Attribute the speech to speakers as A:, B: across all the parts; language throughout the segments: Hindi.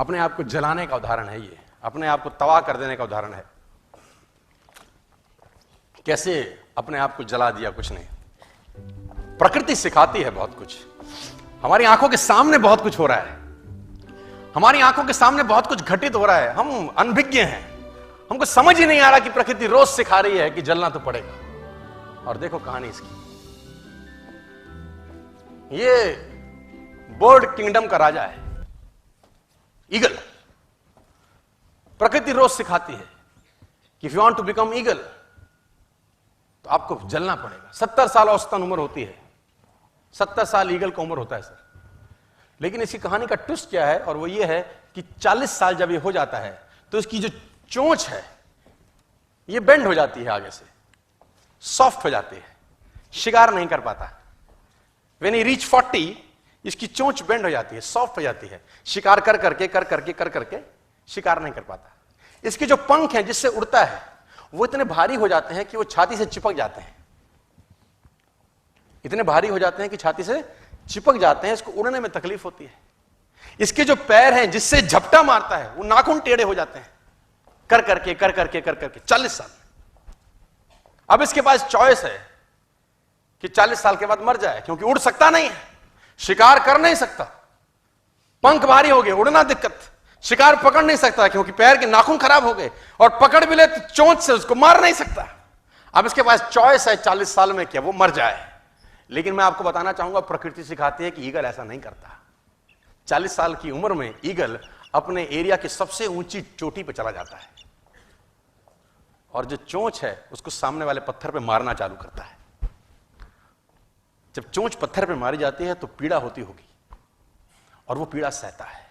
A: अपने आप को जलाने का उदाहरण है, ये अपने आप को तबाह कर देने का उदाहरण है। कैसे अपने आप को जला दिया, कुछ नहीं। प्रकृति सिखाती है बहुत कुछ। हमारी आंखों के सामने बहुत कुछ हो रहा है, हमारी आंखों के सामने बहुत कुछ घटित हो रहा है, हम अनभिज्ञ हैं, हमको समझ ही नहीं आ रहा कि प्रकृति रोज सिखा रही है कि जलना तो पड़ेगा। और देखो कहानी इसकी, ये बर्ड किंगडम का राजा है ईगल। प्रकृति रोज सिखाती है कि if you want to become eagle तो आपको जलना पड़ेगा। 70 साल औसतन उम्र होती है, 70 साल ईगल का उम्र होता है सर। लेकिन इसकी कहानी का ट्विस्ट क्या है, और वो ये है कि 40 साल जब ये हो जाता है तो इसकी जो चोंच है ये बेंड हो जाती है, आगे से सॉफ्ट हो जाती है, शिकार नहीं कर पाता। व्हेन ही रीच 40 इसकी चोंच बेंड हो जाती है, सॉफ्ट हो जाती है, शिकार कर करके शिकार नहीं कर पाता। इसके जो पंख हैं जिससे उड़ता है वो इतने भारी हो जाते हैं कि वो छाती से चिपक जाते हैं, इतने भारी हो जाते हैं कि छाती से चिपक जाते हैं, इसको उड़ने में तकलीफ होती है। इसके जो पैर हैं जिससे झपटा मारता है वो नाखून टेढ़े हो जाते हैं, कर करके 40 साल। अब इसके पास चॉइस है कि 40 साल के बाद मर जाए, क्योंकि उड़ सकता नहीं है, शिकार कर नहीं सकता, पंख भारी हो गए, उड़ना दिक्कत, शिकार पकड़ नहीं सकता क्योंकि पैर के नाखून खराब हो गए, और पकड़ भी ले तो चोंच से उसको मार नहीं सकता। अब इसके पास चॉइस है 40 साल में क्या वो मर जाए। लेकिन मैं आपको बताना चाहूंगा, प्रकृति सिखाती है कि ईगल ऐसा नहीं करता। 40 साल की उम्र में ईगल अपने एरिया की सबसे ऊंची चोटी पर चला जाता है और जो चोंच है उसको सामने वाले पत्थर पे मारना चालू करता है। जब चोंच पत्थर पे मारी जाती है तो पीड़ा होती होगी, और वो पीड़ा सहता है,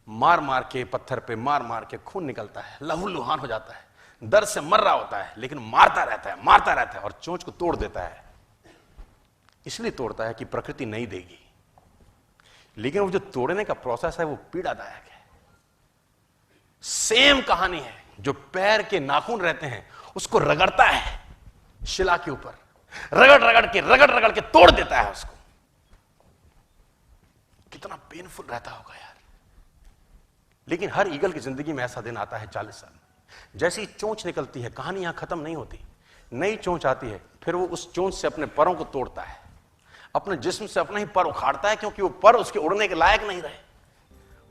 A: मार मार के पत्थर पे मार के खून निकलता है, लहूलुहान हो जाता है, दर्द से मर रहा होता है, लेकिन मारता रहता है और चोंच को तोड़ देता है। इसलिए तोड़ता है कि प्रकृति नहीं देगी, लेकिन वो जो तोड़ने का प्रोसेस है वो पीड़ादायक है। सेम कहानी है, जो पैर के नाखून रहते हैं उसको रगड़ता है शिला के ऊपर, रगड़ के तोड़ देता है उसको। कितना पेनफुल रहता होगा यार। लेकिन हर ईगल की जिंदगी में ऐसा दिन आता है 40 साल में। जैसे ही चोंच निकलती है, कहानी यहां खत्म नहीं होती, नई चोंच आती है, फिर वो उस चोंच से अपने परों को तोड़ता है, अपने जिस्म से अपना ही पर उखाड़ता है, क्योंकि वो पर उसके उड़ने के लायक नहीं रहे।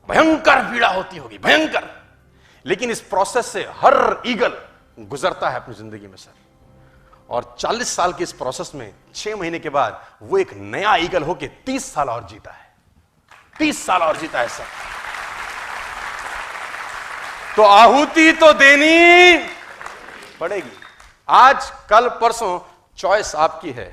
A: भयंकर पीड़ा होती होगी, भयंकर। लेकिन इस प्रोसेस से हर ईगल गुजरता है अपनी जिंदगी में सर। और 40 साल के इस प्रोसेस में 6 महीने के बाद वो एक नया ईगल होके 30 साल और जीता है, 30 साल और जीता है सर। तो आहुति तो देनी पड़ेगी। आज कल परसों चॉइस आपकी है।